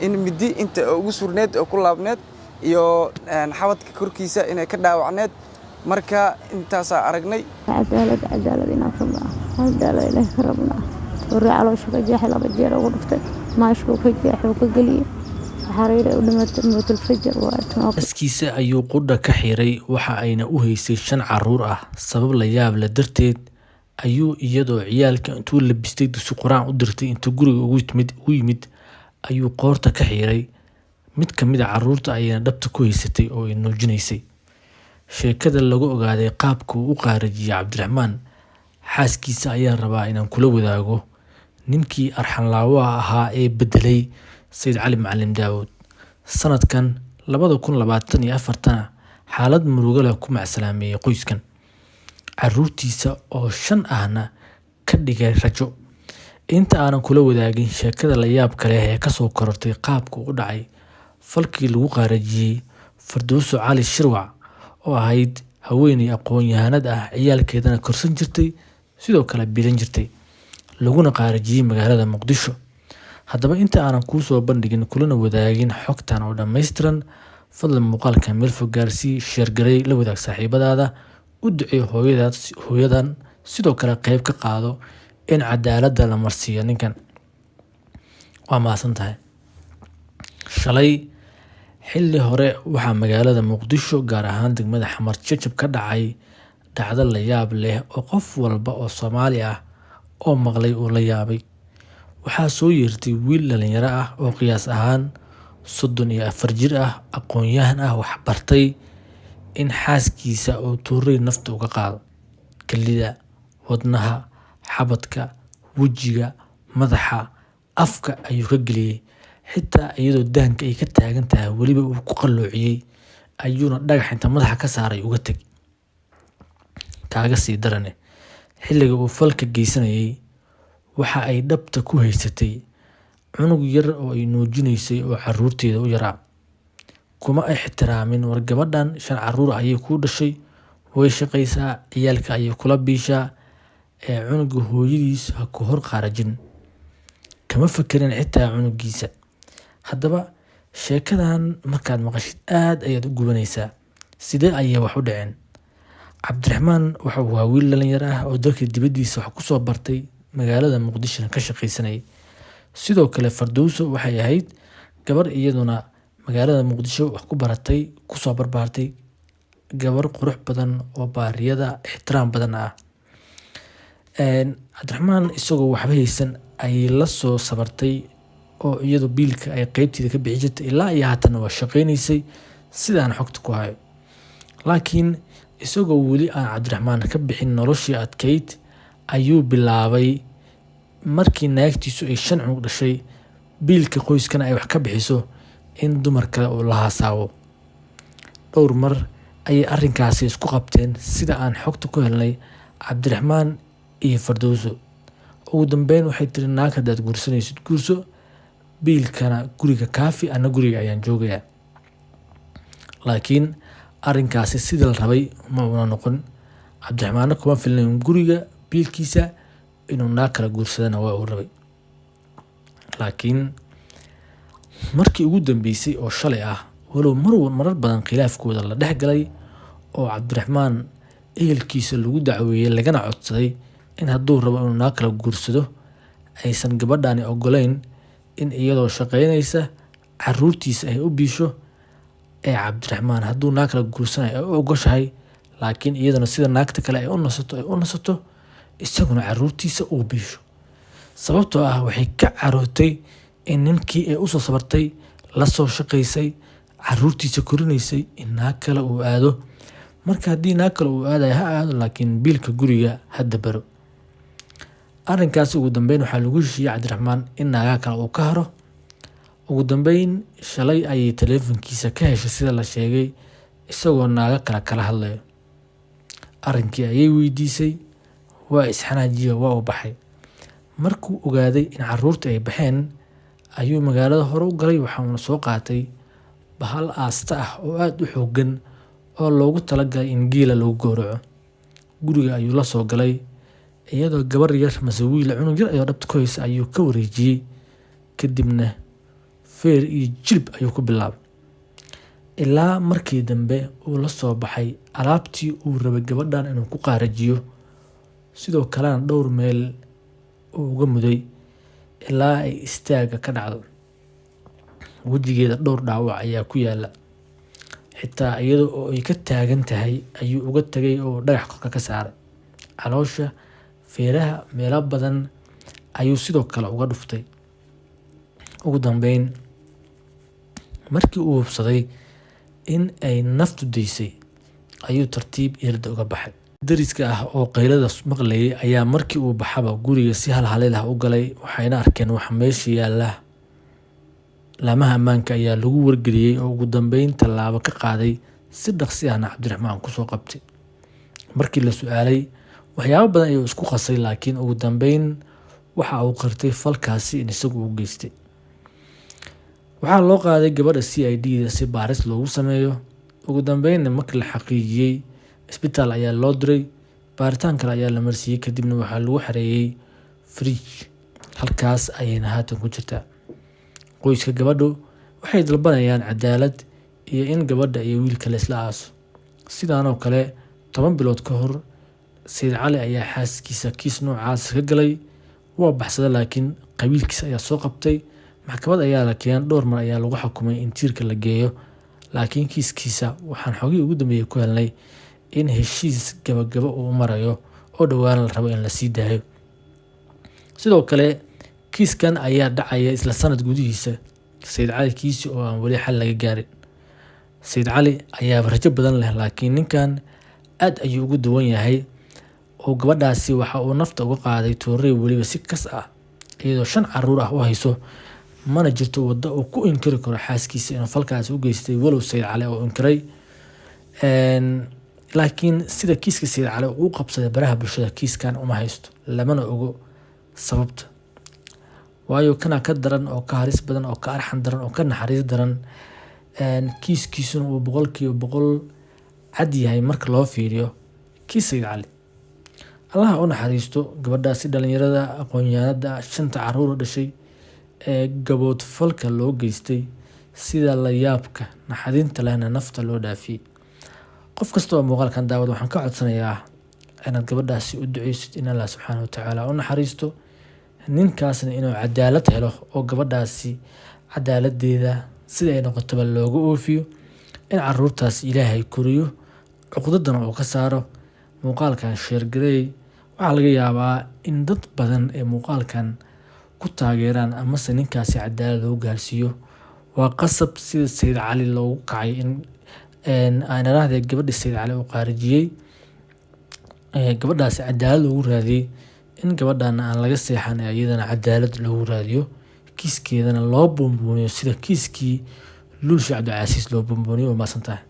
in midi inta ugu surneed oo ku laabneed iyo xabadka korkiisa inay ka dhaawacneed marka intaas aragnay cadaalad inaan rabnaa cadaalad ilaahay rabnaa warra caloosha ka jeexay laba jeer ugu dhuftay maashku ka jeexay ka galiyay xariiray u dhimatay mootul fajar waa askiisa ayuu qudha ka xiray waxa ayna u haysay 5 caruur ah sabab la yaab la darteed ayuu iyadoo ciyaalka intuu labistay dugsi quraan u dirtay intuu guriga ugu yimid ayuu qoorta ka xiray mid ka mid ah caruurta ayayna dhabta ku haysatay oo ay nuujinaysay sheekada lagu ogaaday qaabka uu u qaarajiyay Cabdiraxmaan xaaskiisa ayaa rabaa inaan kula wadaago ninkii arxanlaawaha ahaa ee bedelay Sayid Cali Macalin Daawud sanadkan 2024 xaalad murugo leh ku macsalaameeyay qoyskan caruurtiisa oo 5 ahna ka dhigay rajo inta aanan kula wadaagin sheekada la yaab kale ee ka soo korortay qaabka uu dhacay falkii lagu qaarajiyay Firdawso Cali Shirwac oo ahayd haweeney aqoon-yahanad ah ciyaalkeedana korsan jirtay sidoo kale bilan jirtay laguna qaarajiyay magaalada Muqdisho haddaba inta aanan ku soo bandhigin kulana wadaagin xogtan oo dhameystiran fadlan muuqaalka meel fog gaarsii share garay la wadaag saaxiibadaada u ducee hooyadan sidoo kale qayb ka qaado in cadaaladda la marsiiyo ninkan waa maasantahay shalay xilli hore waxaa magaalada Muqdisho gaar ahaan degmada Xamar Jajab ka dhacay dhacdo la yaab leh oo qof walba oo Soomaali ah oo maqlay oo la yaabay waxaa soo yeertay wiil dhalinyaro ah oo qiyaas ahaan 34 jir ah aqoon-yahan ah wax bartay in xaaskiisa uu tuuray nafta uga qaado kalida wadnaha xabadka wajiga madaxa afka ayuu ka galiyay xitaa iyadoo daanka ay ka taagan tahay waliba uu ku qalloociyay ayuuna dhagax inta madaxa ka saaray uga tag kaaga sii darane xilliga uu falka geysanayay waxa ay dhabta ku haysatay cunug yar oo ay nuujinaysay oo caruurteeda u yaraa kuma ay ixtiraamin war gabadhan 5 caruur ayay ku dhashay way shaqaysaa ciyaalka ayay kula biishaa ee cunuga hooyadiis ha ku hor qaarajin kama fakirin xitaa cunugiisa haddaba sheekadan markaad maqashid aad ayaad u gubanaysaa sidee ayay wax u dhaceen Cabdiraxmaan waxa uu ahaa wiil dhalinyaro ah oo dalka dibadiisa wax ku soo bartay magaalada Muqdisho ka shaqaysanay sidoo kale Firdawso waxay ahayd gabar iyaduna magaalada Muqdisho wax ku baratay ku soo barbaartay gabar qurux badan oo baariyada ixtiraam badan ah Cabdiraxmaan isagoo waxba haysan ay la soo sabartay oo iyadu biilka ay qaybteeda ka bixi jirtay ilaa iyo haatan waa shaqaynaysay sidaan xogta ku hayo laakiin isagoo weli aan Cabdiraxmaan ka bixin noloshii adkeyd ayuu bilaabay markii naagtiisu ay 5 cunug dhashay biilka qoyskana ay wax ka bixiso in dumar kale oo la haasaabo dhowr mar ayay arrinkaasi isku qabteen sida aan xogta ku helnay Cabdiraxmaan iyo Firdawso ugu dambeyn waxay tiri naag hadaad guursanaysid guurso biilkana guriga kaafi ana guriga ayaan joogayaa laakiin arrinkaasi sida la rabay ma una noqon Cabdiraxmaan kuma filnayn guriga biilkiisa inuu naag kala guursadana waa uu rabay laakiin markii ugu dambeysay oo shalay ah walow marar badan khilaafkooda la dhex galay oo Cabdiraxmaan ehelkiisa lagu dacweeyay lagana codsaday in hadduu rabo inuu naag kala guursado aysan gabadhaani ogoleyn in iyadoo shaqaynaysa caruurtiisa ay u biisho ee Cabdiraxmaan hadduu naag kala guursanayo ay u ogoshahay laakiin iyadana sida naagta kale ay u nasato isaguna caruurtiisa uu biisho sababtoo ah waxay ka carootay in ninkii ay u soo sabartay la soo shaqaysay caruurtiisa korinaysay in naag kale uu aado marka haddii naag kale uu aadayo ha aado laakiin biilka guriga hadda baro arrinkaasi ugu dambeyn waxaa lagu heshiiyay Cabdiraxmaan in naaga kale uu ka haro ugu dambeyn shalay ayay taleefankiisa ka heshay sida la sheegay isagoo naaga kala hadlayo arrinkii ayay weydiisay waa isxanaajiyo waa u baxay markuu ogaaday in caruurta ay baxeen ayuu magaalada hore u galay waxaana soo qaatay bahal aasta ah oo aad u xooggan oo loogu talagalay in geela lagu gowraco guriga ayuu la soo galay iyadoo gabar yar mase wiil cunug yar ayuu dhabta ku haysa ayuu ka wareejiyay kadibna feer iyo jilib ayuu ku bilaabay ilaa markii dambe uu la soo baxay alaabtii uu rabay gabadhan inuu ku qaarajiyo, sidoo kalena dhowr meel uu uga muday ilaa ay istaaga ka dhacdo. Wejigeeda dhowr dhaawac ayaa ku yaala, xitaa iyada oo ay ka taagan tahay ayuu uga tagay oo dhagax korka ka saaray. Caloosha, feeraha, meelo badan ayuu sidoo kale uga dhuftay. Ugu dambeyn, markii uu hubsaday in ay naftu daysay ayuu tartiib irda uga baxay. Dariska ah oo qaylada maqlayay ayaa markii uu baxaba guriga si halhaleel ah u galay, waxayna arkeen waxa meesha yaala. Laamaha ammaanka ayaa lagu wargeliyey oo ugu dambeyn tallaabo ka qaaday, si dhaqsi ahna Cabdiraxmaan kusoo qabtay. Markii la su'aalay, waxyaabo badan ayuu isku qasay, laakiin ugu dambeyn waxa uu qirtay falkaasi in isagu u geystay. Waxaa loo qaaday gabadha CID si baaris loogu sameeyo. Ugu dambeynna markii la xaqiijiyey, isbitaal ayaa loo diray, baaritaan kale ayaa la marsiiyey, kadibna waxaa lagu xareeyey fridge. Halkaas ayayna haatan ku jirtaa. Qoyska gabadhu waxay dalbanayaan cadaalad iyo in gabadha iyo wiilka la isla aaso. Sidaan oo kale 10 bilood ka hor, Sayid Cali ayaa xaaskiisa kiis noocaas ka galay. Waa baxsaday, laakiin qabiilkiisa ayaa soo qabtay. Maxkamad ayaa la keenay, dhowr mar ayaa lagu xukumay in tiirka la geeyo, laakiin kiiskiisa waxaan xogii ugu dambeeyay ku helnay in heshiis gabagaba uu marayo oo dhowaan la rabo in la sii daayo. Sidoo kale kiiskan ayaa dhacaya isla sanad gudihiisa Sayid Cali kiisi oo aan weli xal laga gaarin. Sayid Cali ayaa rajo badan leh, laakiin ninkan aad ayuu ugu duwan yahay oo gabadhaasi waxa uu nafta uga qaaday toorey weliba si kas ah, iyadoo 5 caruur ah u hayso. Mana jirto waddo uu ku inkiri karo xaaskiisa inuu falkaas u geystay, walow Sayid Cali oo inkiray. Laakiin sida kiiska Sayid Cali uu qabsaday baraha bulshada, kiiskan uma haysto, lamana ogo sababta. Waayo kana ka daran oo ka haris badan oo ka arxan daran oo ka naxariis daran. Kiiskiisuna uu 100% cad yahay marka loo fiiriyo kiis Sayid Cali. Allah u naxariisto gabadhaasi dhalinyarada aqoon-yahanada 5 caruur dhashay ee gabood falka loo geystay, sida la yaabka naxadinta lehna nafta loo dhaafiyay. Qof kasta oo muuqaalkan daawad, waxaan ka codsanayaa inaad gabadhaasi u duceysid in Allah subxaanahu wa tacaala u naxariisto, ninkaasna inuu cadaalad helo oo gabadhaasi cadaaladeeda sida ay noqotaba looga oofiyo, in caruurtaas Ilaahay koriyo, cuqdadana uu ka saaro. Muuqaalkan share gareey. Waxaa laga yaabaa in dad badan ee muuqaalkan ku taageeraan ama se ninkaasi cadaalad loo gaarsiiyo. Waa qasab sida Sayid Cali loogu kacay in aanaraahda gabadha Sayid Cali uu qaarijiyey, gabadhaasi cadaalad loogu raadiyey, in gabadhana aan laga seexan ee iyadana cadaalad loogu raadiyo, kiiskeedana loo buunbuuniyo sida kiiskii Luul Sheekh Cabdi Casiis loo buunbuuniyo. Waa maasantahay.